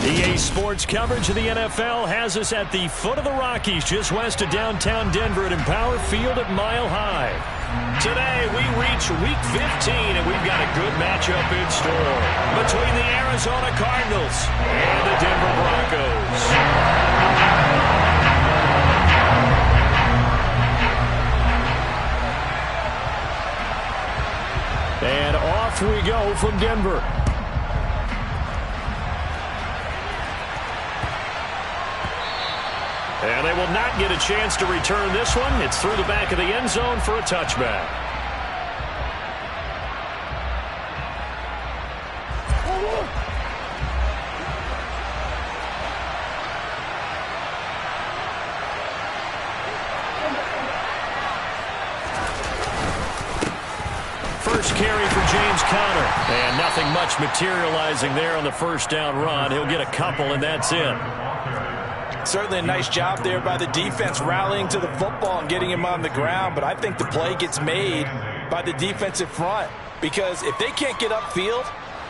EA Sports coverage of the NFL has us at the foot of the Rockies, just west of downtown Denver at Empower Field at Mile High. Today, we reach Week 15, and we've got a good matchup in store between the Arizona Cardinals and the Denver Broncos. And off we go from Denver. And they will not get a chance to return this one. It's through the back of the end zone for a touchback. First carry for James Conner. And nothing much materializing there on the first down run. He'll get a couple, and that's it. Certainly a nice job there by the defense rallying to the football and getting him on the ground. But I think the play gets made by the defensive front, because if they can't get upfield,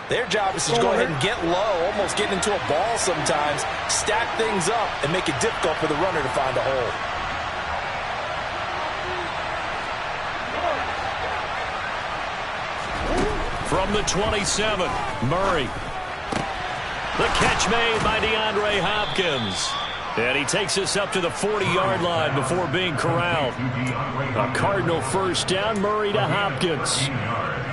their job is to go ahead and get low, almost get into a ball sometimes, stack things up, and make it difficult for the runner to find a hole. From the 27, Murray. The catch made by DeAndre Hopkins. And he takes us up to the 40-yard line before being corralled. A Cardinal first down, Murray to Hopkins.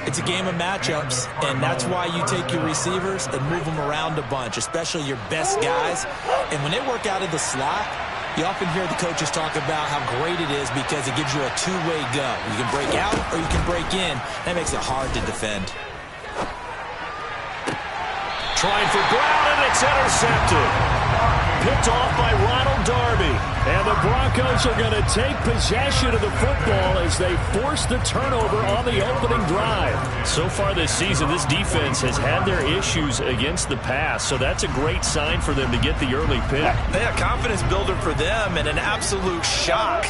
It's a game of matchups, and that's why you take your receivers and move them around a bunch, especially your best guys. And when they work out of the slot, you often hear the coaches talk about how great it is because it gives you a two-way go. You can break out or you can break in. That makes it hard to defend. Trying for Brown, and it's intercepted. Picked off by Ronald Darby. And the Broncos are going to take possession of the football as they force the turnover on the opening drive. So far this season, this defense has had their issues against the pass, so that's a great sign for them to get the early pick. Yeah, confidence builder for them, and an absolute shock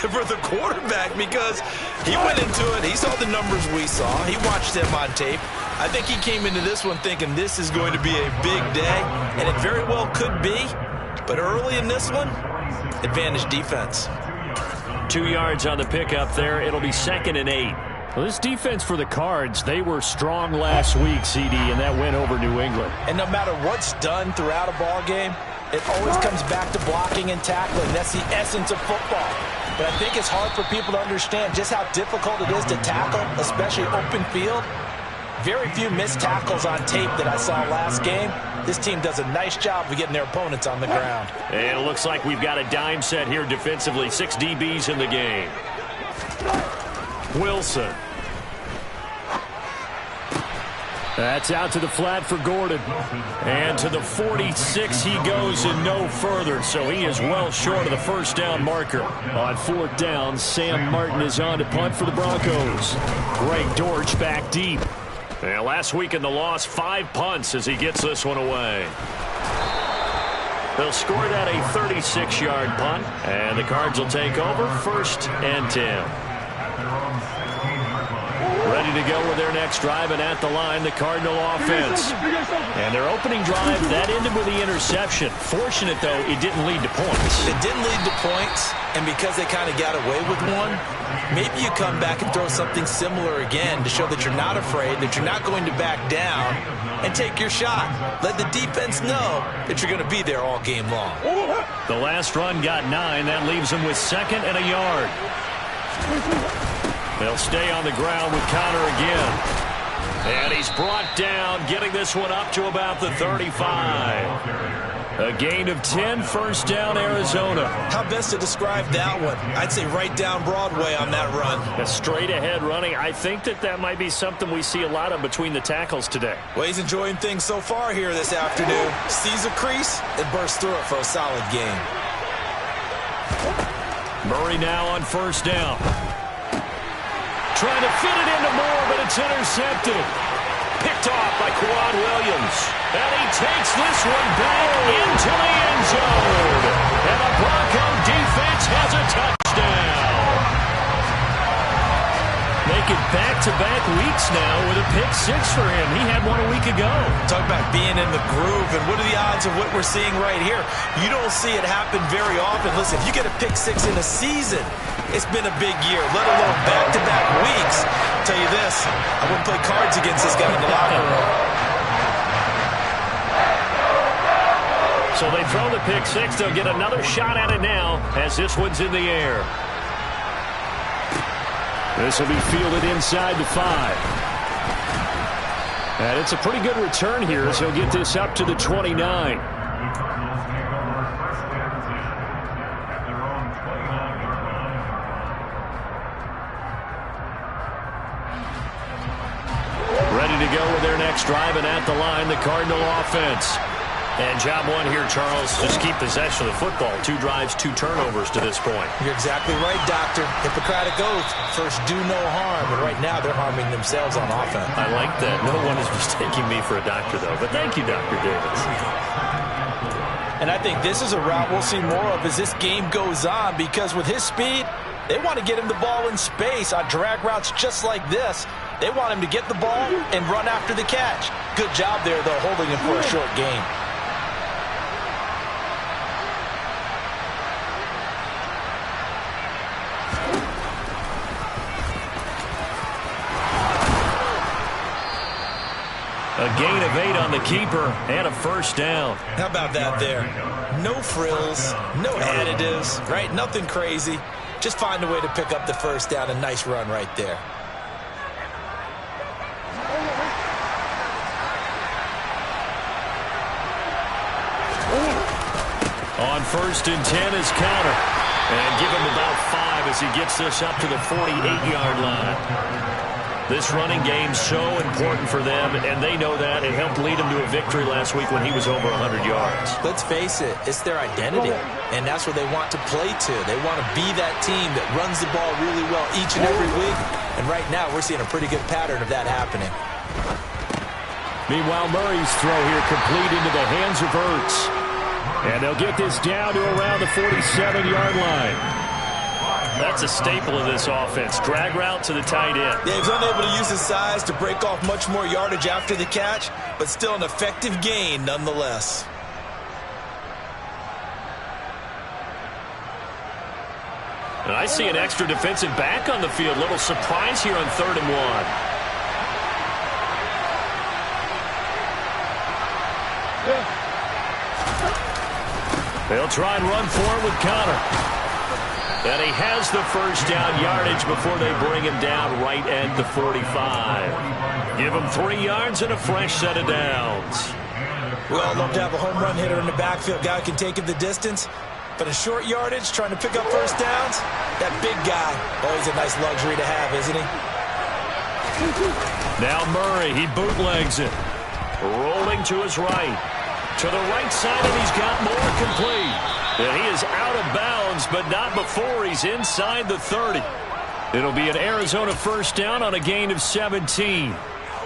for the quarterback, because he went into it, he saw the numbers we saw, he watched them on tape. I think he came into this one thinking this is going to be a big day, and it very well could be. But early in this one, advantage defense. 2 yards on the pickup there. It'll be 2nd and 8. Well, this defense for the Cards, they were strong last week, CD, and that went over New England. And no matter what's done throughout a ball game, it always comes back to blocking and tackling. That's the essence of football. But I think it's hard for people to understand just how difficult it is to tackle, especially open field. Very few missed tackles on tape that I saw last game. This team does a nice job of getting their opponents on the ground. And it looks like we've got a dime set here defensively. 6 DBs in the game. Wilson. That's out to the flat for Gordon. And to the 46 he goes and no further. So he is well short of the first down marker. On 4th down, Sam Martin is on to punt for the Broncos. Greg Dortch back deep. And last week in the loss, 5 punts as he gets this one away. They'll score that a 36-yard punt. And the Cards will take over 1st and 10. Ready to go with their next drive, and at the line, the Cardinal offense. And their opening drive, that ended with the interception. Fortunate, though, it didn't lead to points. It didn't lead to points, and because they kind of got away with one, maybe you come back and throw something similar again to show that you're not afraid, that you're not going to back down, and take your shot. Let the defense know that you're going to be there all game long. The last run got 9. That leaves them with 2nd and a yard. They'll stay on the ground with Conner again. And he's brought down, getting this one up to about the 35. A gain of 10, first down, Arizona. How best to describe that one? I'd say right down Broadway on that run. A straight-ahead running. I think that might be something we see a lot of between the tackles today. Well, he's enjoying things so far here this afternoon. Sees a crease and bursts through it for a solid gain. Murray now on first down. Trying to fit it into Moore, but it's intercepted. Picked off by Quad Williams. And he takes this one back into the end zone. And the Bronco defense has a touchdown. They it back-to-back weeks now with a pick six for him. He had one a week ago. Talk about being in the groove, and what are the odds of what we're seeing right here? You don't see it happen very often. Listen, if you get a pick six in a season, it's been a big year, let alone back-to-back weeks. I'll tell you this, I wouldn't play cards against this guy in the locker room. So they throw the pick six. They'll get another shot at it now as this one's in the air. This will be fielded inside the 5. And it's a pretty good return here as he'll get this up to the 29. Ready to go with their next drive, and at the line, the Cardinal offense. And job one here, Charles, just keep possession of the football. 2 drives, 2 turnovers to this point. You're exactly right, Doctor. Hippocratic oath. First, do no harm. And right now, they're harming themselves on offense. I like that. No one is mistaking me for a doctor, though. But thank you, Dr. Davis. And I think this is a route we'll see more of as this game goes on, because with his speed, they want to get him the ball in space on drag routes just like this. They want him to get the ball and run after the catch. Good job there, though, holding him for a short gain. A gain of 8 on the keeper and a first down. How about that there? No frills, no additives, right? Nothing crazy. Just find a way to pick up the first down. A nice run right there. On 1st and 10 is Counter. And give him about 5 as he gets this up to the 48-yard line. This running game's so important for them, and they know that. It helped lead him to a victory last week when he was over 100 yards. Let's face it, it's their identity, and that's what they want to play to. They want to be that team that runs the ball really well each and every week, and right now we're seeing a pretty good pattern of that happening. Meanwhile, Murray's throw here complete into the hands of Ertz. And they'll get this down to around the 47-yard line. That's a staple of this offense. Drag route to the tight end. Yeah, he's unable to use his size to break off much more yardage after the catch, but still an effective gain nonetheless. And I see an extra defensive back on the field. Little surprise here on 3rd and 1. They'll try and run for it with Conner. And he has the first down yardage before they bring him down right at the 45. Give him 3 yards and a fresh set of downs. We all love to have a home run hitter in the backfield. Guy who can take it the distance. But in short yardage, trying to pick up first downs, that big guy, always a nice luxury to have, isn't he? Now Murray, he bootlegs it. Rolling to his right. To the right side, and he's got more complete. And he is out of bounds, but not before he's inside the 30. It'll be an Arizona first down on a gain of 17.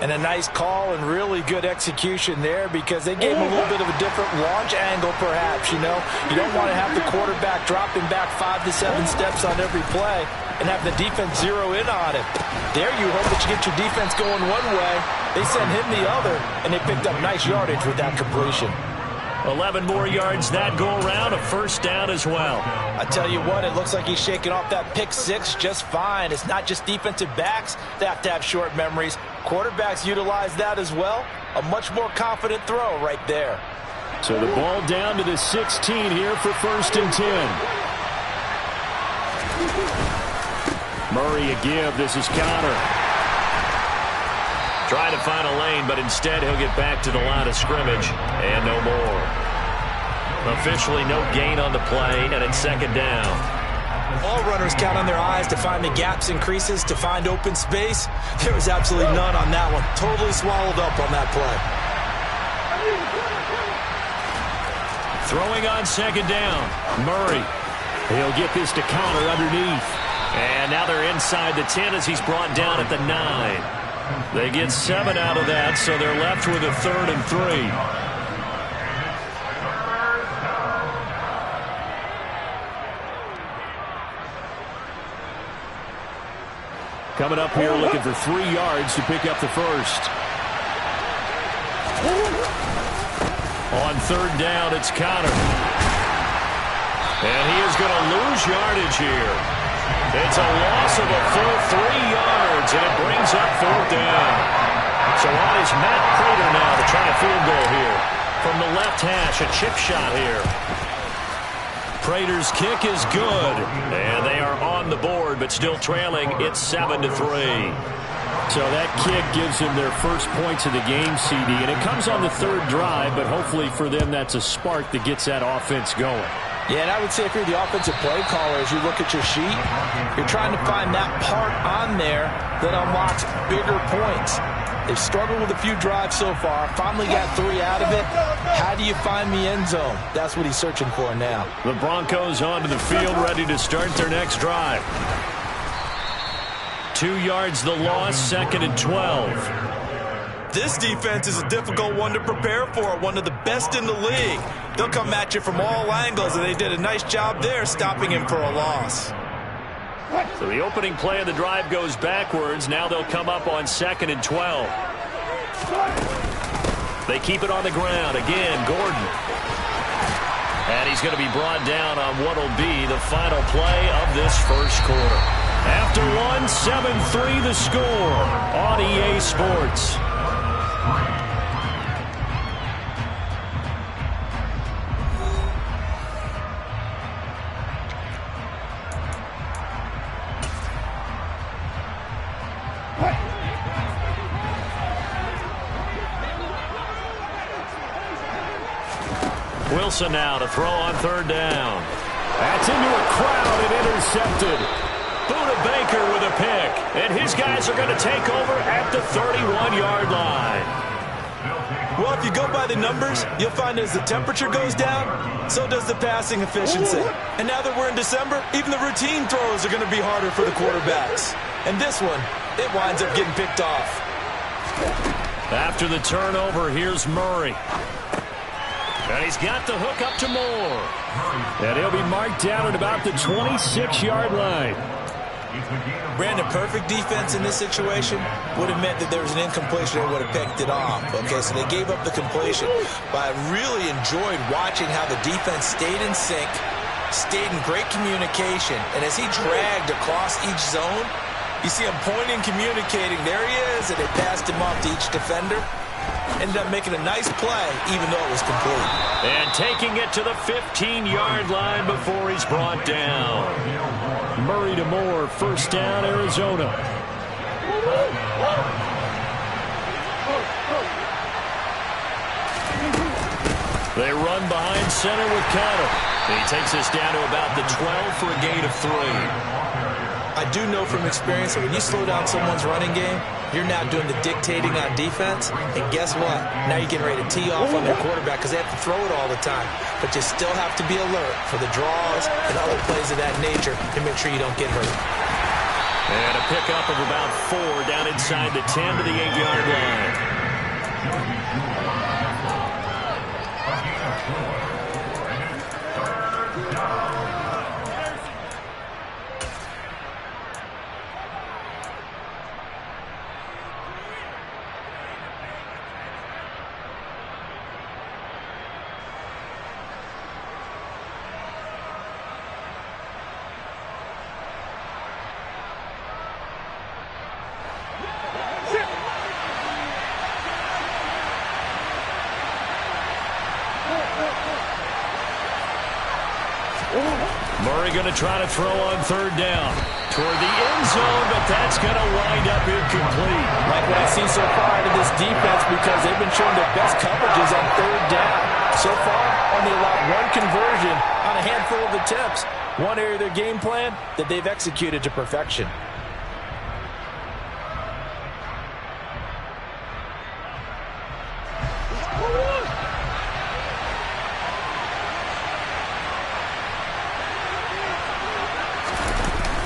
And a nice call and really good execution there, because they gave him a little bit of a different launch angle perhaps, you know. You don't want to have the quarterback dropping back 5 to 7 steps on every play and have the defense zero in on it. There you hope that you get your defense going one way. They send him the other, and they picked up nice yardage with that completion. 11 more yards that go around, a first down as well. I tell you what, it looks like he's shaking off that pick six just fine. It's not just defensive backs that have to have short memories. Quarterbacks utilize that as well. A much more confident throw right there. So the ball down to the 16 here for 1st and 10. Murray a give. This is Conner. Trying to find a lane, but instead he'll get back to the line of scrimmage, and no more. Officially no gain on the play, and it's 2nd down. All runners count on their eyes to find the gaps and creases, to find open space. There was absolutely none on that one. Totally swallowed up on that play. Throwing on 2nd down. Murray. He'll get this to Conner underneath. And now they're inside the 10 as he's brought down at the 9. They get 7 out of that, so they're left with a 3rd and 3. Coming up here looking for 3 yards to pick up the first. On third down, it's Connor. And he is going to lose yardage here. It's a loss of a full 3 yards, and it brings up fourth down. So on is Matt Prater now to try a field goal here. From the left hash, a chip shot here. Prater's kick is good, and they are on the board, but still trailing. It's 7-3. So that kick gives them their first points of the game, CD, and it comes on the third drive, but hopefully for them that's a spark that gets that offense going. Yeah, and I would say if you're the offensive play caller, as you look at your sheet, you're trying to find that part on there that unlocks bigger points. They've struggled with a few drives so far, finally got 3 out of it. How do you find the end zone? That's what he's searching for now. The Broncos onto the field, ready to start their next drive. 2 yards the loss, 2nd and 12. This defense is a difficult one to prepare for, one of the best in the league. They'll come at you from all angles, and they did a nice job there stopping him for a loss. So the opening play of the drive goes backwards. Now they'll come up on 2nd and 12. They keep it on the ground. Again, Gordon. And he's going to be brought down on what will be the final play of this first quarter. After one, 7-3 the score on EA Sports. Wilson now to throw on third down. That's into a crowd and intercepted. Buda Baker with a pick. And his guys are going to take over at the 31-yard line. Well, if you go by the numbers, you'll find as the temperature goes down, so does the passing efficiency. And now that we're in December, even the routine throws are going to be harder for the quarterbacks. And this one, it winds up getting picked off. After the turnover, here's Murray. And he's got the hook up to Moore. And he'll be marked down at about the 26-yard line. Brandon, perfect defense in this situation would have meant that there was an incompletion. They would have picked it off. Okay, so they gave up the completion. But I really enjoyed watching how the defense stayed in sync, stayed in great communication. And as he dragged across each zone, you see him pointing, communicating. There he is, and they passed him off to each defender. Ended up making a nice play, even though it was complete. And taking it to the 15-yard line before he's brought down. Murray to Moore, first down, Arizona. They run behind center with Connor. He takes us down to about the 12 for a gain of 3. I do know from experience that when you slow down someone's running game, you're now doing the dictating on defense. And guess what? Now you're getting ready to tee off on their quarterback because they have to throw it all the time. But you still have to be alert for the draws and other plays of that nature to make sure you don't get hurt. And a pickup of about 4 down inside the 10 to the 8-yard line. Murray going to try to throw on third down toward the end zone, but that's going to wind up incomplete. Like what I've seen so far out of this defense, because they've been showing their best coverages on third down. So far, only allowed 1 conversion on a handful of attempts. One area of their game plan that they've executed to perfection.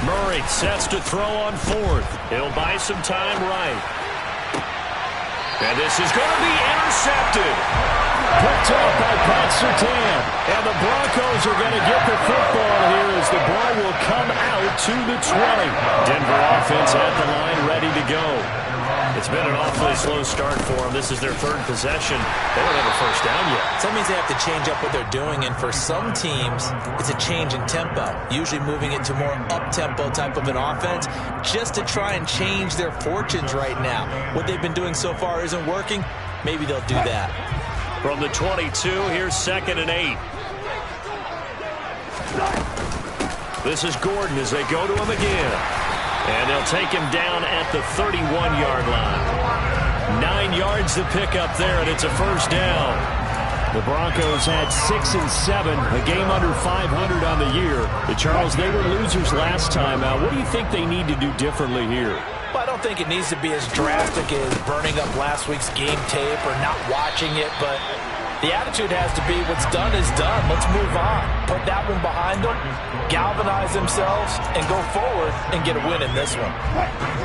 Murray sets to throw on fourth. He'll buy some time right. And this is going to be intercepted. Picked off by Pat Surtain. And the Broncos are going to get the football here as the ball will come out to the 20. Denver offense at the line, ready to go. It's been an awfully slow start for them. This is their third possession. They don't have a first down yet. So that means they have to change up what they're doing, and for some teams, it's a change in tempo, usually moving it to more up-tempo type of an offense just to try and change their fortunes right now. What they've been doing so far isn't working. Maybe they'll do that. From the 22, here's 2nd and 8. This is Gordon as they go to him again. And they'll take him down at the 31-yard line. 9 yards to pick up there, and it's a first down. The Broncos had 6 and 7, a game under 500 on the year. Charles, they were losers last time out. What do you think they need to do differently here? Well, I don't think it needs to be as drastic as burning up last week's game tape or not watching it, but the attitude has to be what's done is done. Let's move on. Put that one behind them, galvanize themselves, and go forward and get a win in this one.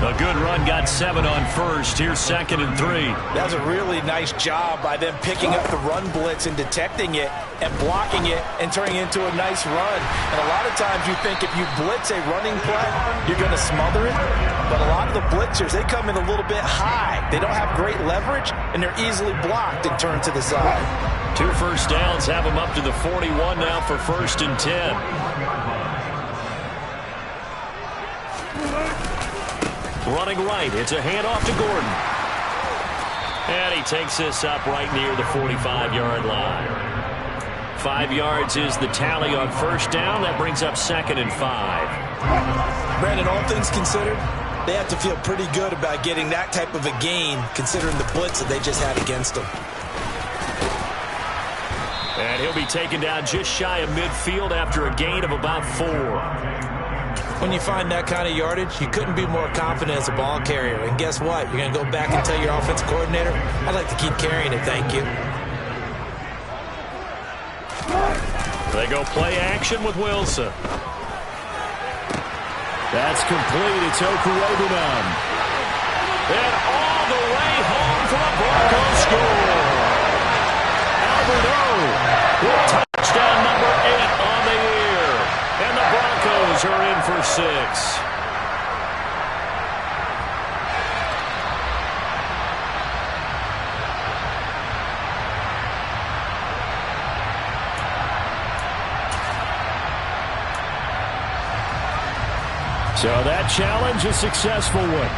A good run, got 7 on first. Here's 2nd and 3. That was a really nice job by them picking up the run blitz and detecting it and blocking it and turning it into a nice run. And a lot of times you think if you blitz a running play, you're going to smother it. But a lot of the blitzers, they come in a little bit high. They don't have great leverage, and they're easily blocked and turned to the side. 2 first downs have them up to the 41 now for 1st and 10. Running right, it's a handoff to Gordon. And he takes this up right near the 45-yard line. 5 yards is the tally on first down. That brings up 2nd and 5. Brandon, all things considered, they have to feel pretty good about getting that type of a gain considering the blitz that they just had against them. And he'll be taken down just shy of midfield after a gain of about 4. When you find that kind of yardage, you couldn't be more confident as a ball carrier. And guess what? You're going to go back and tell your offensive coordinator, I'd like to keep carrying it, thank you. They go play action with Wilson. That's complete. It's Okurobunan. And all the way home for the Broncos score. Alberto with touchdown number 8 on the year. And the Broncos are in for 6. So that challenge, a successful one.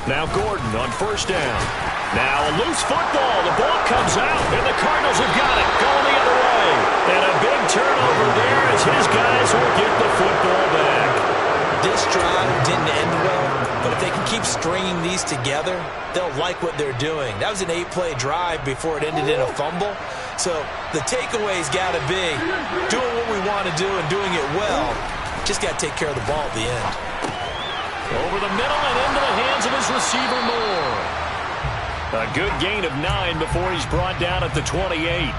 Now Gordon on first down. Now a loose football. The ball comes out, and the Cardinals have got it. Going the other way. And a big turnover there as his guys will get the football back. This drive didn't end well, but if they can keep stringing these together, they'll like what they're doing. That was an 8-play drive before it ended in a fumble. So the takeaway's got to be doing what we want to do and doing it well. Just got to take care of the ball at the end. Over the middle and into the hands of his receiver Moore. A good gain of 9 before he's brought down at the 28.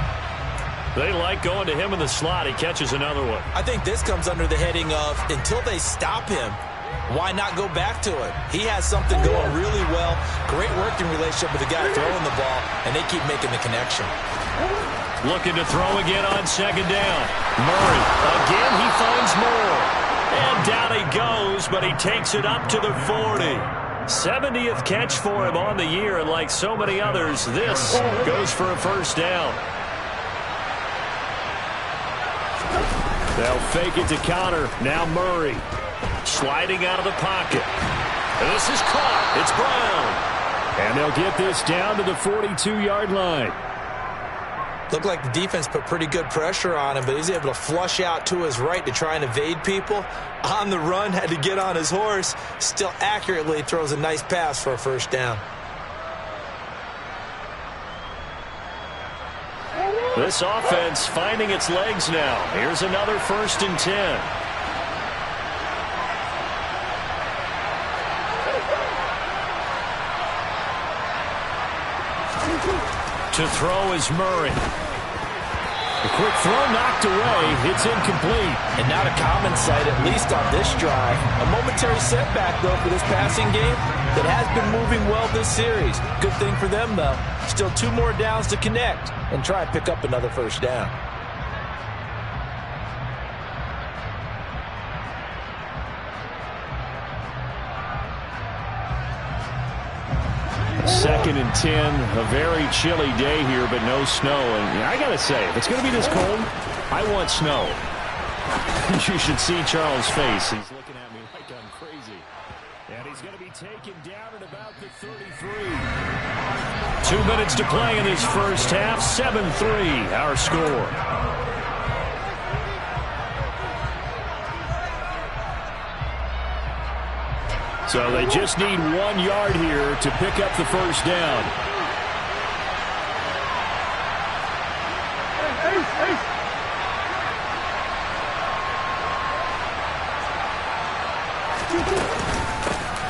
They like going to him in the slot. He catches another one. I think this comes under the heading of until they stop him, why not go back to it? He has something going really well. Great working relationship with the guy throwing the ball, and they keep making the connection. Looking to throw again on second down. Murray, again he finds Moore. And down he goes, but he takes it up to the 40. 70th catch for him on the year, and like so many others, this goes for a first down. They'll fake it to counter. Now Murray sliding out of the pocket. And this is caught. It's Brown. And they'll get this down to the 42-yard line. Looked like the defense put pretty good pressure on him, but he's able to flush out to his right to try and evade people. On the run, had to get on his horse. Still accurately throws a nice pass for a first down. This offense finding its legs now. Here's another 1st and 10. To throw is Murray. A quick throw knocked away. It's incomplete. And not a common sight, at least on this drive. A momentary setback, though, for this passing game that has been moving well this series. Good thing for them, though. Still 2 more downs to connect and try and pick up another first down. Second and 10, a very chilly day here, but no snow. And I got to say, if it's going to be this cold, I want snow. You should see Charles' face. He's looking at me like I'm crazy. And he's going to be taken down at about the 33. 2 minutes to play in this first half. 7-3, our score. So they just need 1 yard here to pick up the first down.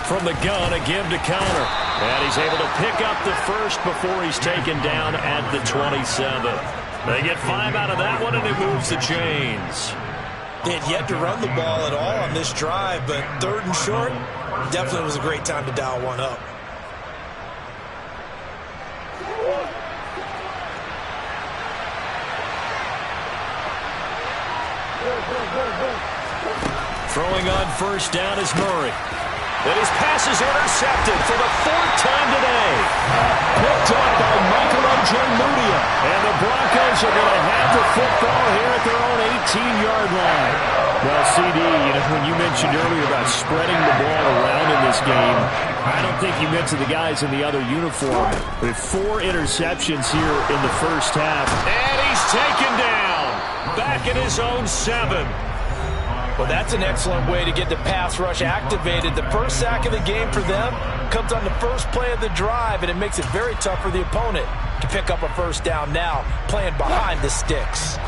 From the gun, a give to counter. And he's able to pick up the first before he's taken down at the 27. They get 5 out of that one, and it moves the chains. They had yet to run the ball at all on this drive, but 3rd and short, definitely was a great time to dial one up. Throwing on first down is Murray. And his pass is intercepted for the 4th time today. Picked up by Michael Ojemudia. And the Broncos are going to have the football here at their own 18-yard line. Well, CD, when you mentioned earlier about spreading the ball around in this game, I don't think you meant to the guys in the other uniform. With 4 interceptions here in the first half. And he's taken down. Back in his own 7. Well, that's an excellent way to get the pass rush activated. The first sack of the game for them comes on the first play of the drive, and it makes it very tough for the opponent to pick up a first down now, playing behind the sticks.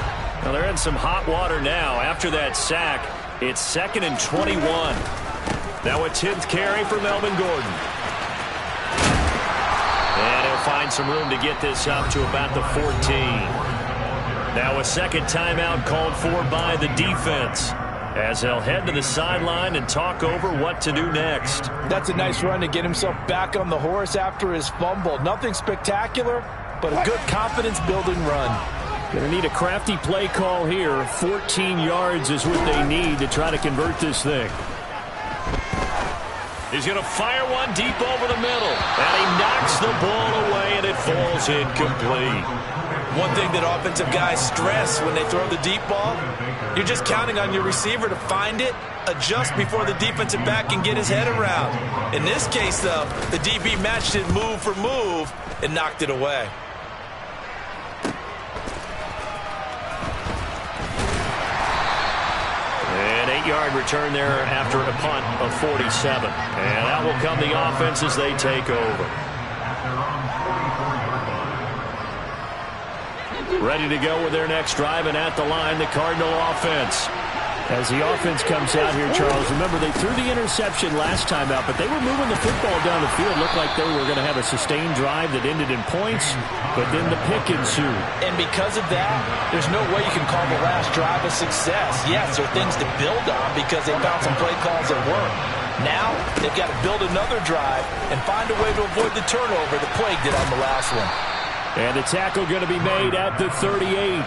Well, they're in some hot water now. After that sack, it's 2nd and 21. Now a 10th carry for Melvin Gordon. And he'll find some room to get this up to about the 14. Now a second timeout called for by the defense, as they'll head to the sideline and talk over what to do next. That's a nice run to get himself back on the horse after his fumble. Nothing spectacular, but a good confidence-building run. Going to need a crafty play call here. 14 yards is what they need to try to convert this thing. He's going to fire one deep over the middle. And he knocks the ball away, and it falls incomplete. One thing that offensive guys stress when they throw the deep ball, you're just counting on your receiver to find it, adjust before the defensive back can get his head around. In this case, though, the DB matched it move for move and knocked it away. An 8-yard return there after a punt of 47. And that will come the offense as they take over. Ready to go with their next drive, and at the line, the Cardinal offense. As the offense comes out here, Charles, remember they threw the interception last time out, but they were moving the football down the field. Looked like they were going to have a sustained drive that ended in points, but then the pick ensued. And because of that, there's no way you can call the last drive a success. Yes, there are things to build on because they found some play calls that work. Now, they've got to build another drive and find a way to avoid the turnover that plagued it on the last one. And the tackle going to be made at the 38.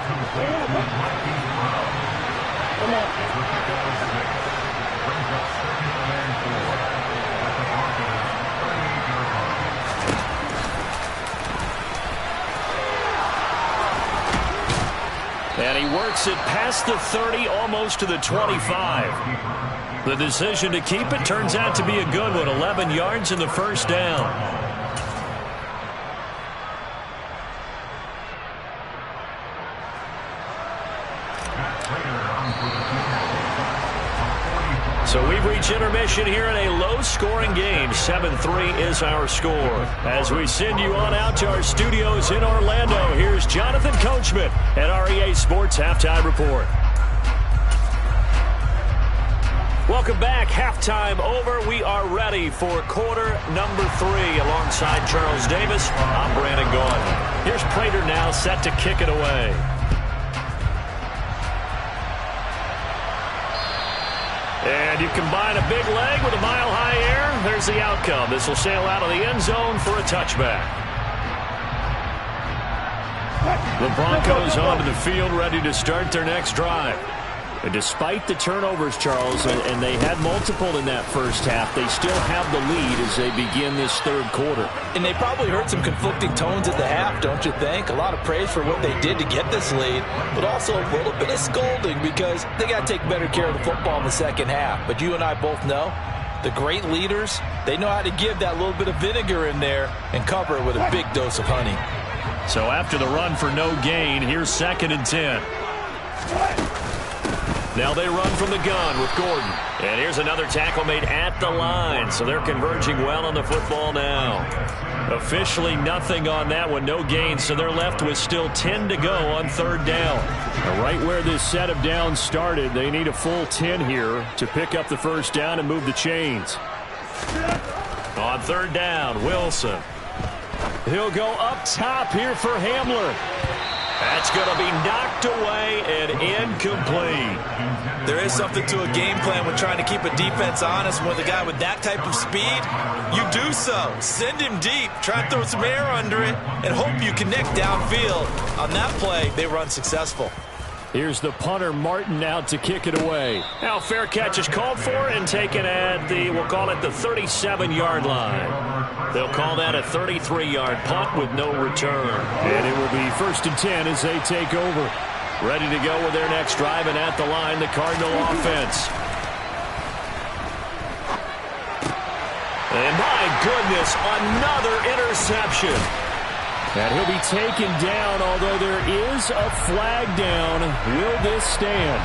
And he works it past the 30, almost to the 25. The decision to keep it turns out to be a good one. 11 yards in the first down. So we've reached intermission here in a low-scoring game. 7-3 is our score. As we send you on out to our studios in Orlando, here's Jonathan Coachman at REA Sports Halftime Report. Welcome back. Halftime over. We are ready for quarter number 3. Alongside Charles Davis, I'm Brandon Gaudin. Here's Prater now set to kick it away. And you combine a big leg with a mile-high air, there's the outcome. This will sail out of the end zone for a touchback. The Broncos onto the field, ready to start their next drive. And despite the turnovers, Charles, and they had multiple in that first half, they still have the lead as they begin this third quarter. And they probably heard some conflicting tones at the half, don't you think? A lot of praise for what they did to get this lead, but also a little bit of scolding because they got to take better care of the football in the second half. But you and I both know the great leaders, they know how to give that little bit of vinegar in there and cover it with a big dose of honey. So after the run for no gain, here's 2nd and 10. Now they run from the gun with Gordon. And here's another tackle made at the line. So they're converging well on the football now. Officially nothing on that one. No gain. So they're left with still 10 to go on 3rd down. Right where this set of downs started, they need a full 10 here to pick up the first down and move the chains. On 3rd down, Wilson. He'll go up top here for Hamler. That's going to be knocked away and incomplete. There is something to a game plan when trying to keep a defense honest. With a guy with that type of speed, you do so. Send him deep, try and throw some air under it, and hope you connect downfield. On that play, they run successful. Here's the punter, Martin, out to kick it away. Now fair catch is called for and taken at the, we'll call it the 37-yard line. They'll call that a 33-yard punt with no return. And it will be 1st and 10 as they take over. Ready to go with their next drive, and at the line, the Cardinal offense. And my goodness, another interception. And he'll be taken down, although there is a flag down. Will this stand?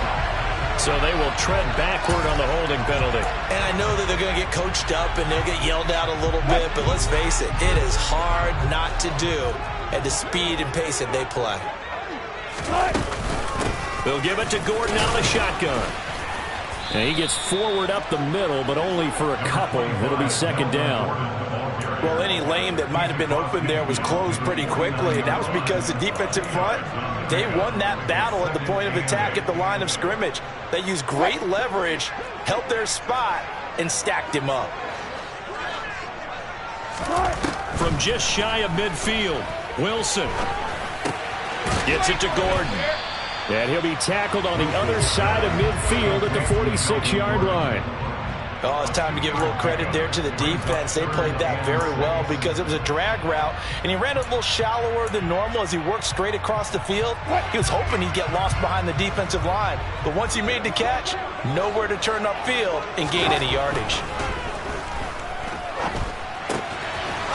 So they will tread backward on the holding penalty. And I know that they're going to get coached up and they'll get yelled out a little bit, but let's face it, it is hard not to do at the speed and pace that they play. They'll give it to Gordon out of the shotgun. And he gets forward up the middle, but only for a couple. It'll be 2nd down. Well, any lane that might have been open there was closed pretty quickly, and that was because the defensive front, they won that battle at the point of attack at the line of scrimmage. They used great leverage, held their spot, and stacked him up. From just shy of midfield, Wilson gets it to Gordon. And he'll be tackled on the other side of midfield at the 46-yard line. Oh, it's time to give a little credit there to the defense. They played that very well because it was a drag route, and he ran a little shallower than normal as he worked straight across the field. He was hoping he'd get lost behind the defensive line, but once he made the catch, nowhere to turn upfield and gain any yardage.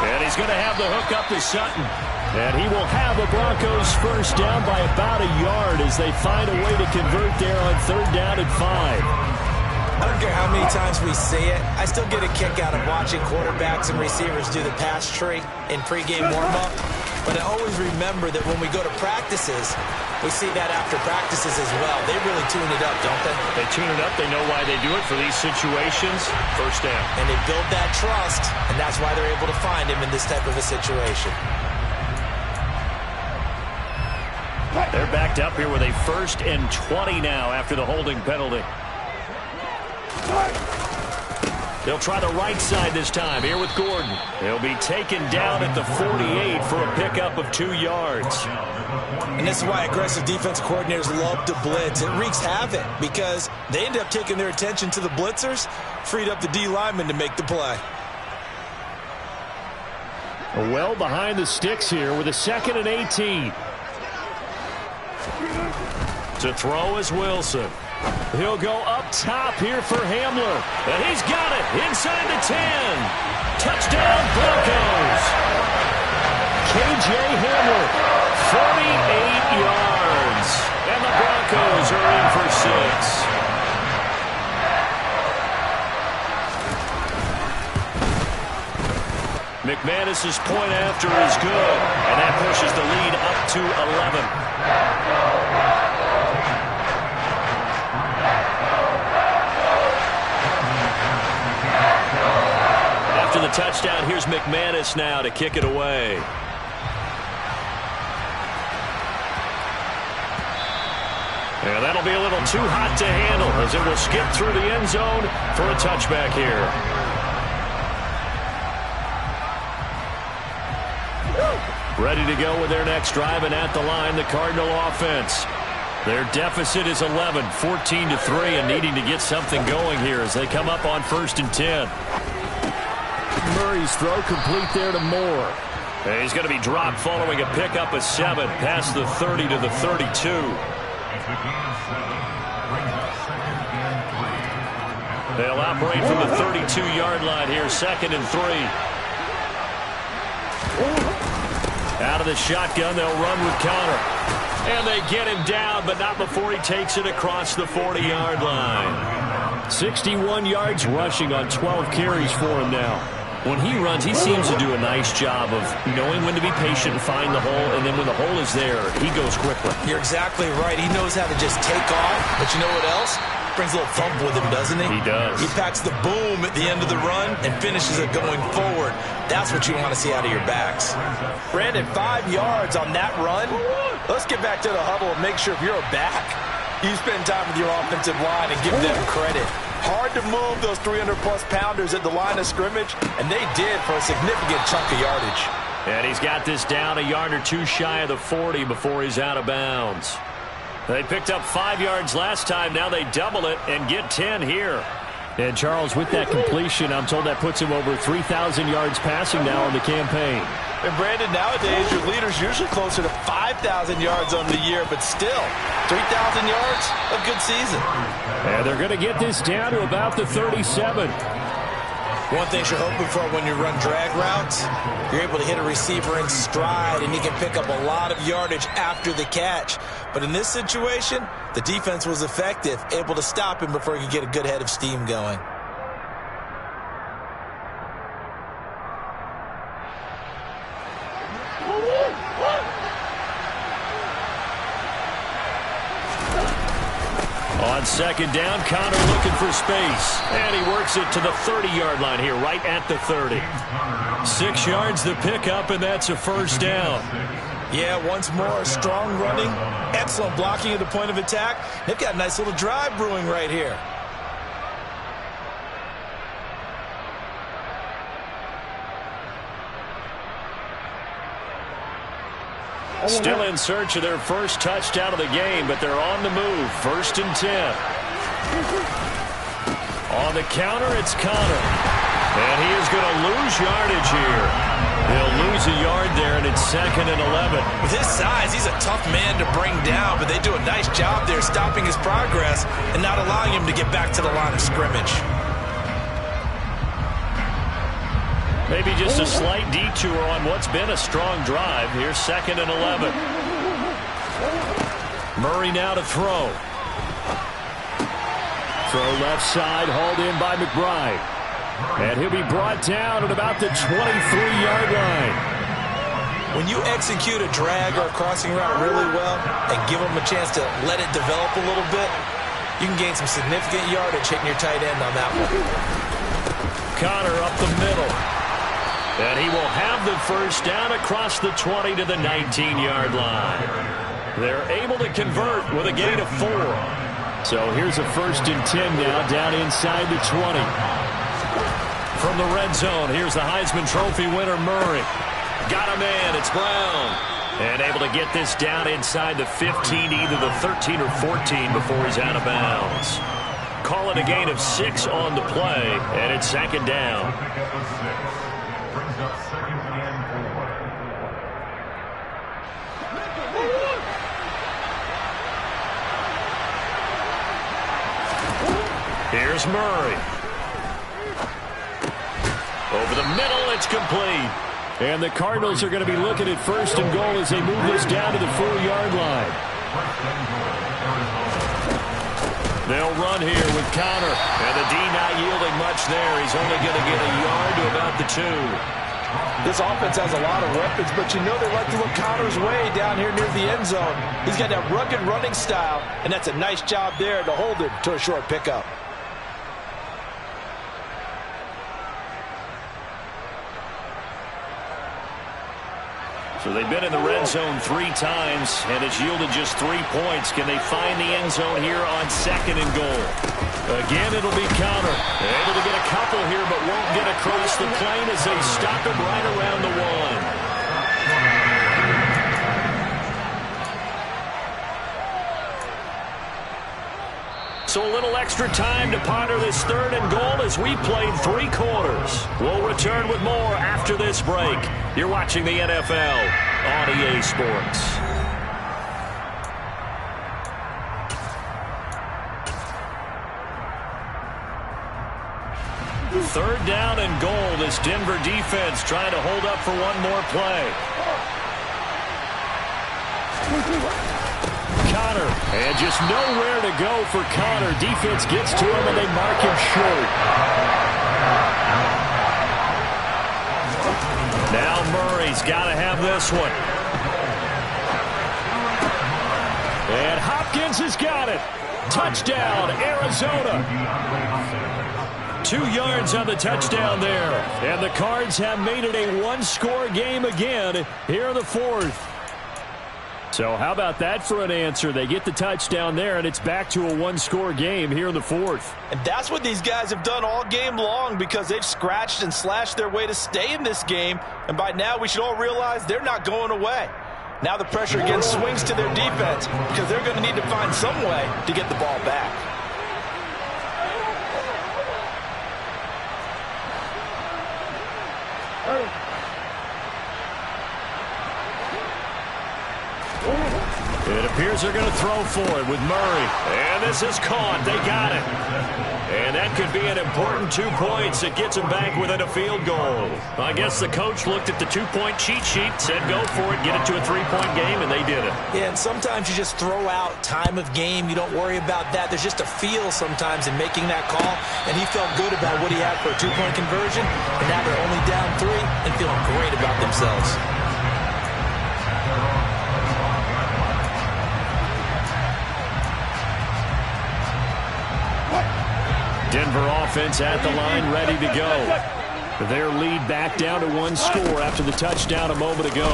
And he's going to have the hook up to Sutton. And he will have the Broncos first down by about a yard as they find a way to convert there on 3rd down and 5. I don't care how many times we say it, I still get a kick out of watching quarterbacks and receivers do the pass tree in pregame warm-up. But I always remember that when we go to practices, we see that after practices as well. They really tune it up, don't they? They tune it up. They know why they do it for these situations. First down. And they build that trust, and that's why they're able to find him in this type of a situation. They're backed up here with a 1st and 20 now after the holding penalty. They'll try the right side this time here with Gordon. He'll be taken down at the 48 for a pickup of 2 yards. And this is why aggressive defensive coordinators love to blitz. It wreaks havoc because they end up taking their attention to the blitzers, freed up the D lineman to make the play. Well behind the sticks here with a 2nd and 18. To throw is Wilson. He'll go up top here for Hamler. And he's got it inside the 10. Touchdown, Broncos. K.J. Hamler, 48 yards. And the Broncos are in for 6. McManus's point after is good. And that pushes the lead up to 11. After the touchdown, here's McManus now to kick it away. And that'll be a little too hot to handle as it will skip through the end zone for a touchback here. Ready to go with their next drive, and at the line, the Cardinal offense. Their deficit is 11, 14-3, and needing to get something going here as they come up on 1st and 10. Murray's throw complete there to Moore. And he's going to be dropped following a pickup of 7 past the 30 to the 32. They'll operate from the 32-yard line here, 2nd and 3. Out of the shotgun, they'll run with Connor. And they get him down, but not before he takes it across the 40-yard line. 61 yards rushing on 12 carries for him now. When he runs, he seems to do a nice job of knowing when to be patient and find the hole, and then when the hole is there, he goes quickly. You're exactly right. He knows how to just take off, but you know what else? Brings a little thump with him, doesn't he? He does. He packs the boom at the end of the run and finishes it going forward. That's what you want to see out of your backs. Brandon, 5 yards on that run. Let's get back to the huddle and make sure if you're a back, you spend time with your offensive line and give them credit. Hard to move those 300-plus pounders at the line of scrimmage, and they did for a significant chunk of yardage. And he's got this down a yard or two shy of the 40 before he's out of bounds. They picked up 5 yards last time. Now they double it and get 10 here. And, Charles, with that completion, I'm told that puts him over 3,000 yards passing now in the campaign. And, Brandon, nowadays your leader's usually closer to 5,000 yards on the year, but still, 3,000 yards, a good season. And they're going to get this down to about the 37. One thing you're hoping for when you run drag routes, you're able to hit a receiver in stride, and he can pick up a lot of yardage after the catch. But in this situation, the defense was effective, able to stop him before he could get a good head of steam going. On 2nd down, Connor looking for space. And he works it to the 30-yard line here, right at the 30. 6 yards the pickup, and that's a 1st down. Yeah, once more, strong running, excellent blocking at the point of attack. They've got a nice little drive brewing right here. Still in search of their first touchdown of the game, but they're on the move. 1st and 10. On the counter, it's Connor. And he is going to lose yardage here. He'll lose a yard there, and it's 2nd and 11. With his size, he's a tough man to bring down, but they do a nice job there stopping his progress and not allowing him to get back to the line of scrimmage. Maybe just a slight detour on what's been a strong drive. Here's 2nd and 11. Murray now to throw. Throw left side, hauled in by McBride. And he'll be brought down at about the 23-yard line. When you execute a drag or a crossing route really well and give them a chance to let it develop a little bit, you can gain some significant yardage hitting your tight end on that one. Connor up the middle. And he will have the 1st down across the 20 to the 19-yard line. They're able to convert with a gain of 4. So here's a 1st and 10 now down inside the 20. From the red zone, here's the Heisman Trophy winner, Murray. Got a man, it's Brown. And able to get this down inside the 15, either the 13 or 14 before he's out of bounds. Call it a gain of 6 on the play, and it's 2nd down. Here's Murray. Over the middle, it's complete. And the Cardinals are going to be looking at 1st and goal as they move this down to the 4-yard line. They'll run here with Connor. And the D not yielding much there. He's only going to get a yard to about the 2. This offense has a lot of weapons, but you know they like to look Connor's way down here near the end zone. He's got that rugged running style, and that's a nice job there to hold him to a short pickup. So they've been in the red zone 3 times, and it's yielded just 3 points. Can they find the end zone here on 2nd and goal? Again, it'll be Connor. Able to get a couple here, but won't get across the plane as they stop him right around the 1. So a little extra time to ponder this 3rd and goal as we played 3 quarters. We'll return with more after this break. You're watching the NFL on EA Sports. Third down and goal. This Denver defense trying to hold up for one more play. Connor, and just nowhere to go for Connor. Defense gets to him, and they mark him short. Now Murray's got to have this one. And Hopkins has got it. Touchdown, Arizona. 2 yards on the touchdown there. And the Cards have made it a one-score game again here in the 4th. So how about that for an answer? They get the touchdown there, and it's back to a one-score game here in the 4th. And that's what these guys have done all game long because they've scratched and slashed their way to stay in this game. And by now, we should all realize they're not going away. Now the pressure again swings to their defense because they're going to need to find some way to get the ball back. It appears they're going to throw for it with Murray. And this is caught. They got it. And that could be an important 2 points. It gets them back within a field goal. I guess the coach looked at the 2-point cheat sheet, said go for it, get it to a 3-point game, and they did it. Yeah, and sometimes you just throw out time of game. You don't worry about that. There's just a feel sometimes in making that call, and he felt good about what he had for a 2-point conversion, and now they're only down 3 and feeling great about themselves. Denver offense at the line, ready to go. Their lead back down to 1 score after the touchdown a moment ago.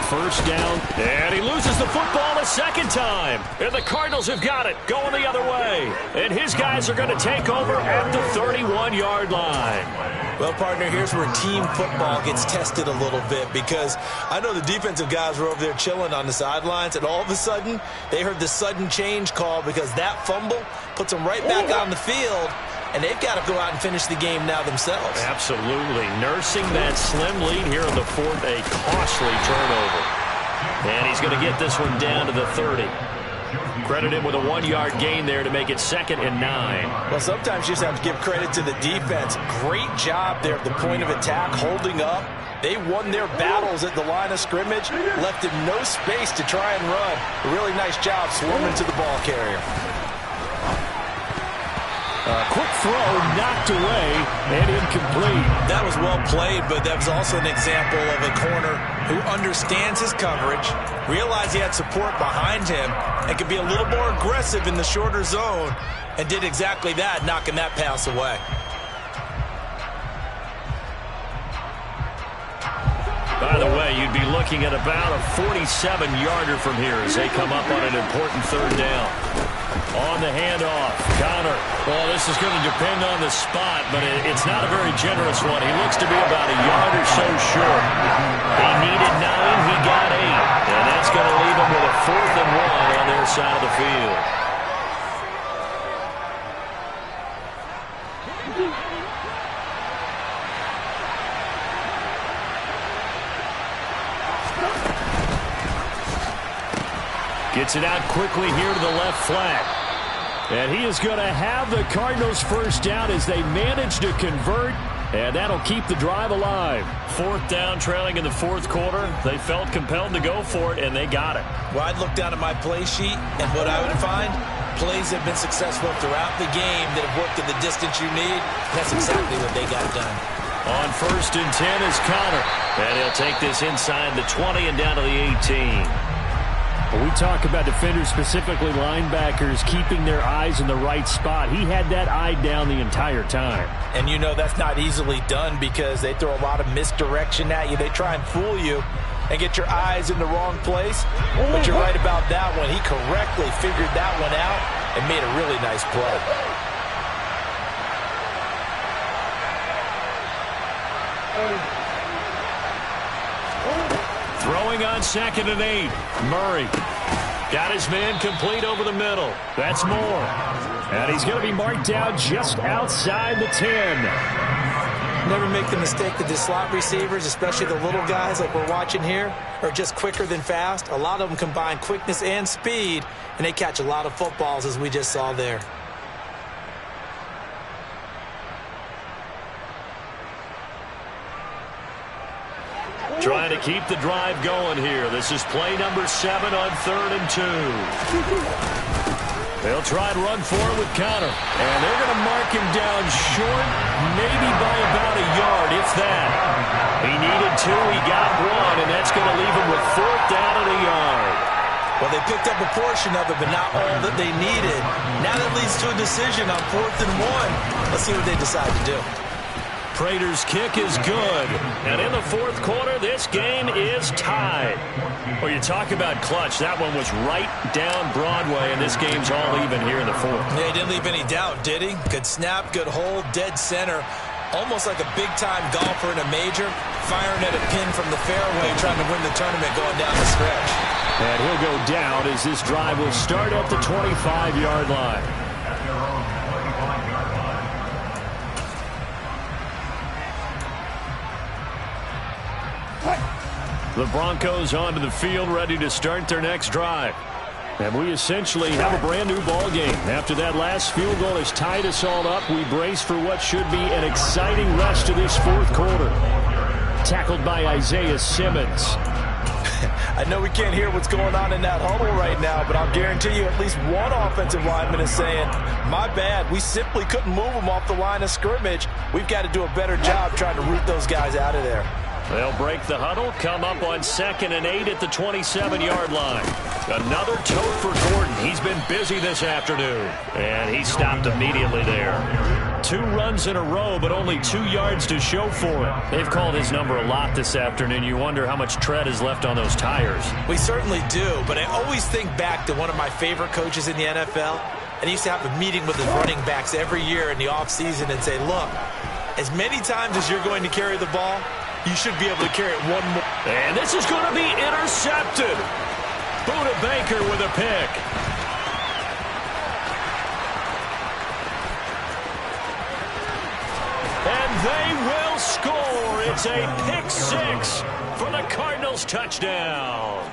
First down, and he loses the football a second time. And the Cardinals have got it, going the other way. And his guys are going to take over at the 31-yard line. Well, partner, here's where team football gets tested a little bit because I know the defensive guys were over there chilling on the sidelines, and all of a sudden, they heard the sudden change call because that fumble puts them right back on the field, and they've got to go out and finish the game now themselves. Absolutely. Nursing that slim lead here in the 4th, a costly turnover. And he's going to get this one down to the 30. Credit him with a 1-yard gain there to make it 2nd and 9. Well, sometimes you just have to give credit to the defense. Great job there at the point of attack, holding up. They won their battles at the line of scrimmage, left him no space to try and run. A really nice job swarming to the ball carrier. Quick throw, knocked away, and incomplete. That was well played, but that was also an example of a corner who understands his coverage, realized he had support behind him, and could be a little more aggressive in the shorter zone, and did exactly that, knocking that pass away. By the way, you'd be looking at about a 47-yarder from here as they come up on an important 3rd down. On the handoff, Connor. Well, this is going to depend on the spot, but it's not a very generous one. He looks to be about a yard or so short. He needed 9, he got 8. And that's going to leave him with a 4th and 1 on their side of the field. Gets it out quickly here to the left flat. And he is going to have the Cardinals first down as they manage to convert, and that'll keep the drive alive. 4th down, trailing in the 4th quarter. They felt compelled to go for it, and they got it. Well, I'd look down at my play sheet, and what I would find, plays have been successful throughout the game that have worked in the distance you need. That's exactly what they got done. On 1st and 10 is Connor, and he'll take this inside the 20 and down to the 18. When we talk about defenders, specifically linebackers, keeping their eyes in the right spot, he had that eye down the entire time. And you know that's not easily done because they throw a lot of misdirection at you. They try and fool you. and get your eyes in the wrong place. But you're right about that one. He correctly figured that one out and made a really nice play. Throwing on 2nd and 8. Murray got his man complete over the middle. That's Moore. And he's going to be marked down just outside the 10. Never make the mistake that the slot receivers, especially the little guys like we're watching here, are just quicker than fast. A lot of them combine quickness and speed, and they catch a lot of footballs, as we just saw there. Trying to keep the drive going here. This is play number 7 on 3rd and 2. They'll try and run for it with Connor. And they're going to mark him down short, maybe by about a yard, if that. He needed 2, he got 1, and that's going to leave him with 4th down and a yard. Well, they picked up a portion of it, but not all that they needed. Now that leads to a decision on 4th and 1. Let's see what they decide to do. Prater's kick is good. And in the 4th quarter, this game is tied. Well, you talk about clutch. That one was right down Broadway, and this game's all even here in the 4th. Yeah, he didn't leave any doubt, did he? Good snap, good hold, dead center. Almost like a big-time golfer in a major, firing at a pin from the fairway, trying to win the tournament going down the stretch. And he'll go down as this drive will start at the 25-yard line. The Broncos onto the field, ready to start their next drive. And we essentially have a brand new ball game. After that last field goal has tied us all up, we brace for what should be an exciting rest of this 4th quarter. Tackled by Isaiah Simmons. I know we can't hear what's going on in that huddle right now, but I'll guarantee you at least one offensive lineman is saying, my bad, we simply couldn't move them off the line of scrimmage. We've got to do a better job trying to root those guys out of there. They'll break the huddle, come up on 2nd and 8 at the 27-yard line. Another tote for Gordon. He's been busy this afternoon. And he stopped immediately there. 2 runs in a row, but only 2 yards to show for it. They've called his number a lot this afternoon. You wonder how much tread is left on those tires. We certainly do, but I always think back to one of my favorite coaches in the NFL. And he used to have a meeting with his running backs every year in the offseason and say, look, as many times as you're going to carry the ball, you should be able to carry it one more. And this is going to be intercepted. Buda Baker with a pick. And they will score. It's a pick 6 for the Cardinals touchdown.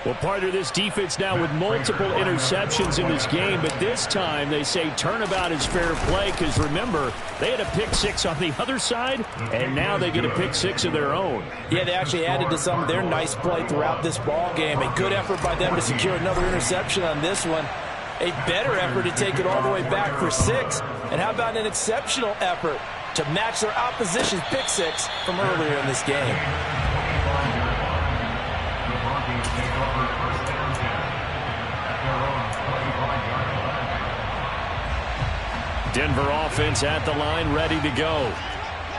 Well, part of this defense now with multiple interceptions in this game, but this time they say turnabout is fair play because, remember, they had a pick 6 on the other side, and now they get a pick 6 of their own. Yeah, they actually added to some of their nice play throughout this ball game. A good effort by them to secure another interception on this one. A better effort to take it all the way back for 6. And how about an exceptional effort to match their opposition's pick 6 from earlier in this game? Denver offense at the line, ready to go.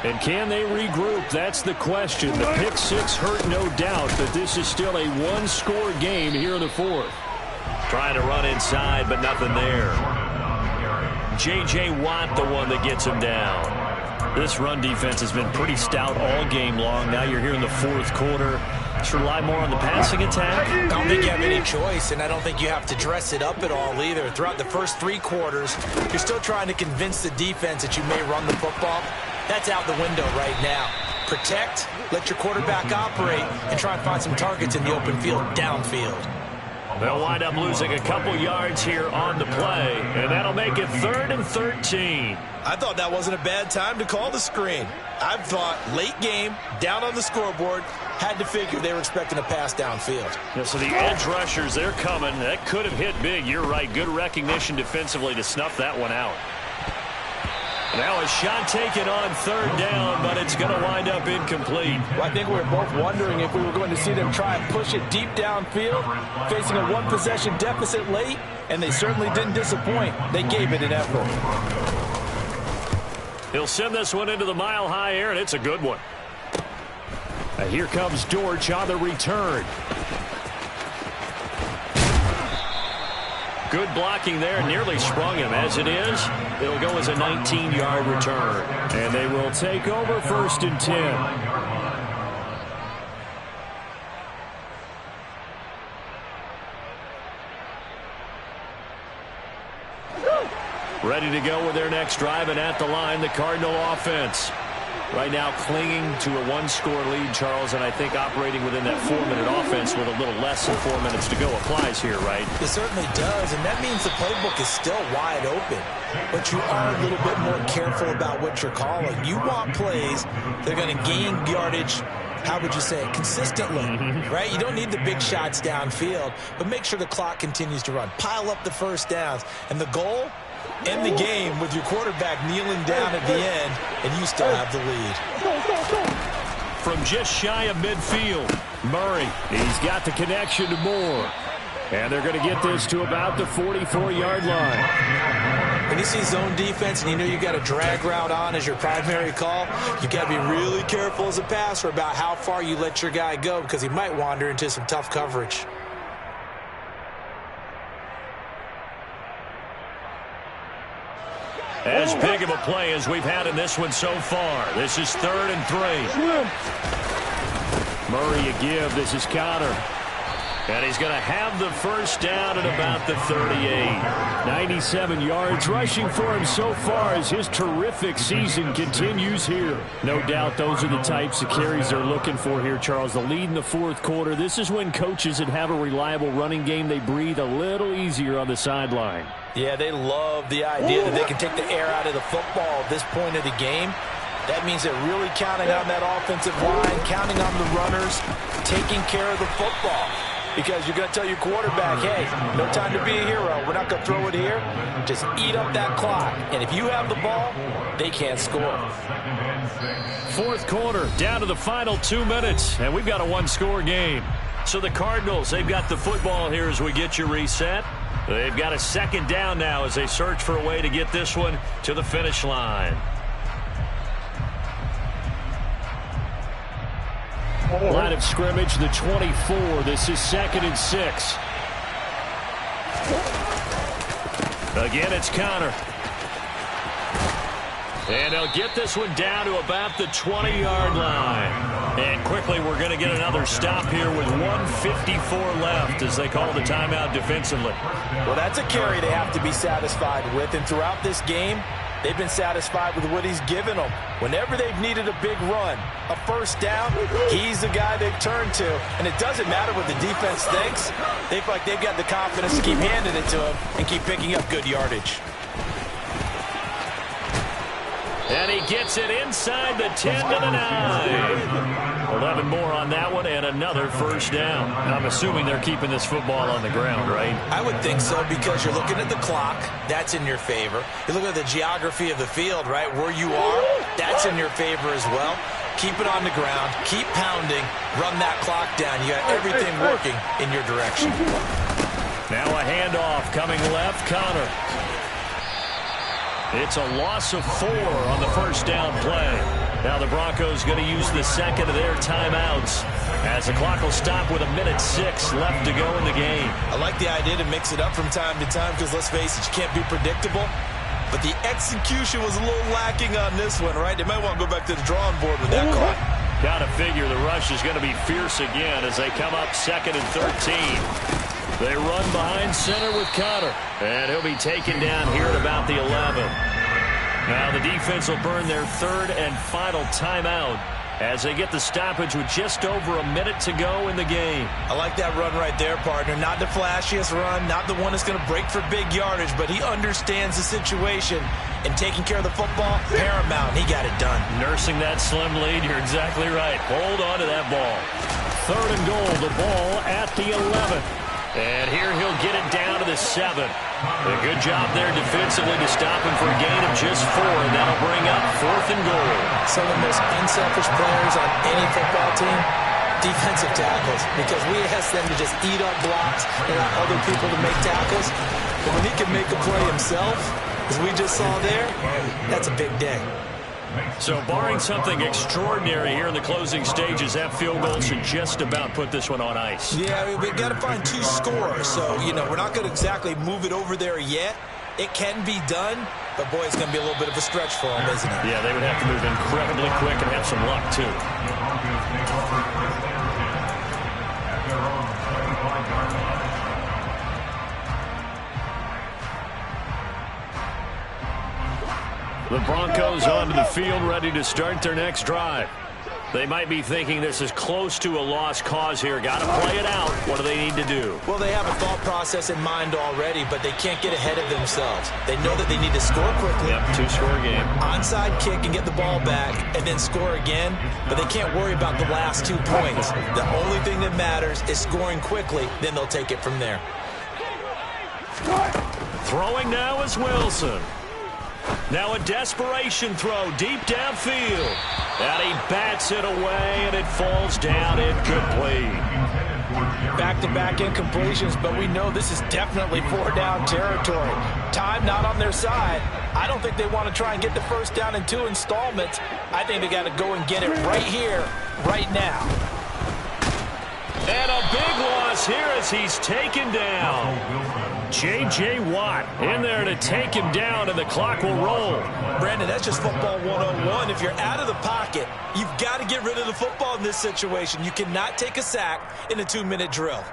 And can they regroup? That's the question. The pick 6 hurt, no doubt, but this is still a one-score game here in the 4th. Trying to run inside, but nothing there. J.J. Watt, the one that gets him down. This run defense has been pretty stout all game long. Now you're here in the 4th quarter. Just rely more on the passing attack? I don't think you have any choice, and I don't think you have to dress it up at all either. Throughout the first 3 quarters, you're still trying to convince the defense that you may run the football. That's out the window right now. Protect, let your quarterback operate, and try and find some targets in the open field, downfield. They'll wind up losing a couple yards here on the play, and that'll make it 3rd and 13. I thought that wasn't a bad time to call the screen. I thought late game, down on the scoreboard, had to figure they were expecting a pass downfield. Yeah, so the edge rushers, they're coming. That could have hit big. You're right. Good recognition defensively to snuff that one out. Now a shot taken on 3rd down, but it's going to wind up incomplete. Well, I think we were both wondering if we were going to see them try and push it deep downfield, facing a one-possession deficit late, and they certainly didn't disappoint. They gave it an effort. He'll send this one into the mile-high air, and it's a good one. Here comes Dortch on the return. Good blocking there, nearly sprung him. As it is, it'll go as a 19-yard return. And they will take over 1st and 10. Ready to go with their next drive, and at the line, the Cardinal offense. Right now clinging to a 1-score lead, Charles, and I think operating within that 4-minute offense with a little less than 4 minutes to go applies here, right? It certainly does, and that means the playbook is still wide open. But you are a little bit more careful about what you're calling. You want plays that are going to gain yardage, how would you say it, consistently, right? You don't need the big shots downfield, but make sure the clock continues to run. Pile up the first downs, and the goal, end the game with your quarterback kneeling down at the end, and you still have the lead. From just shy of midfield, Murray, he's got the connection to Moore. And they're going to get this to about the 44-yard line. When you see zone defense and you know you got a drag route on as your primary call, you got to be really careful as a passer about how far you let your guy go, because he might wander into some tough coverage. As big of a play as we've had in this one so far. This is 3rd and 3. Murray a give. This is Connor. And he's going to have the first down at about the 38. 97 yards rushing for him so far as his terrific season continues here. No doubt those are the types of carries they're looking for here, Charles. The lead in the 4th quarter. This is when coaches that have a reliable running game, they breathe a little easier on the sideline. Yeah, they love the idea that they can take the air out of the football at this point of the game. That means they're really counting on that offensive line, counting on the runners, taking care of the football. Because you're going to tell your quarterback, hey, no time to be a hero. We're not going to throw it here. Just eat up that clock. And if you have the ball, they can't score. 4th quarter, down to the final 2 minutes. And we've got a 1-score game. So the Cardinals, they've got the football here as we get you reset. They've got a 2nd down now as they search for a way to get this one to the finish line. Line of scrimmage, the 24. This is 2nd and 6. Again, it's Connor. And they'll get this one down to about the 20-yard line. And quickly, we're going to get another stop here with 1:54 left as they call the timeout defensively. Well, that's a carry they have to be satisfied with. And throughout this game, they've been satisfied with what he's given them. Whenever they've needed a big run, a first down, he's the guy they've turned to. And it doesn't matter what the defense thinks. They feel like they've got the confidence to keep handing it to him and keep picking up good yardage. And he gets it inside the 10 to the 9. 11 more on that one and another first down. I'm assuming they're keeping this football on the ground, right? I would think so, because you're looking at the clock. That's in your favor. You look at the geography of the field, right? Where you are, that's in your favor as well. Keep it on the ground. Keep pounding. Run that clock down. You got everything working in your direction. Now a handoff coming left. Connor. It's a loss of 4 on the first down play. Now the Broncos going to use the 2nd of their timeouts as the clock will stop with 1:06 left to go in the game. I like the idea to mix it up from time to time, because let's face it, you can't be predictable. But the execution was a little lacking on this one, right? They might want to go back to the drawing board with that call. Got to figure the rush is going to be fierce again as they come up 2nd and 13. They run behind center with Connor. And he'll be taken down here at about the 11. Now the defense will burn their 3rd and final timeout as they get the stoppage with just over a minute to go in the game. I like that run right there, partner. Not the flashiest run, not the one that's going to break for big yardage, but he understands the situation, and taking care of the football, paramount. He got it done. Nursing that slim lead, you're exactly right. Hold on to that ball. 3rd and goal, the ball at the 11. And here he'll get it down to the 7. A good job there defensively to stop him for a gain of just 4, and that'll bring up 4th and goal. Some of the most unselfish players on any football team, defensive tackles, because we ask them to just eat up blocks and allow other people to make tackles. But when he can make a play himself, as we just saw there, that's a big day. So barring something extraordinary here in the closing stages, that field goal should just about put this one on ice. Yeah, we've got to find 2 scores. So, we're not going to exactly move it over there yet. It can be done, but, boy, it's going to be a little bit of a stretch for them, isn't it? Yeah, they would have to move incredibly quick and have some luck, too. The Broncos onto the field, ready to start their next drive. They might be thinking this is close to a lost cause here. Got to play it out. What do they need to do? Well, they have a thought process in mind already, but they can't get ahead of themselves. They know that they need to score quickly. Yep, 2-score game. Onside kick and get the ball back and then score again, but they can't worry about the last 2 points. The only thing that matters is scoring quickly, then they'll take it from there. Throwing now is Wilson. Now a desperation throw deep downfield. And he bats it away, and it falls down incomplete. Back-to-back incompletions, but we know this is definitely 4-down territory. Time not on their side. I don't think they want to try and get the first down in 2 installments. I think they got to go and get it right here, right now. And a big loss here as he's taken down. J.J. Watt in there to take him down, and the clock will roll. Brandon, that's just football 101. If you're out of the pocket, you've got to get rid of the football in this situation. You cannot take a sack in a 2-minute drill.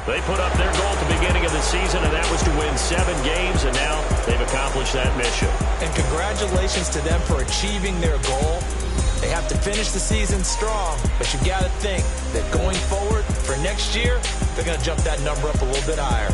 They put up their goal at the beginning of the season, and that was to win 7 games, and now they've accomplished that mission. And congratulations to them for achieving their goal. They have to finish the season strong, but you've got to think that going forward for next year, they're going to jump that number up a little bit higher.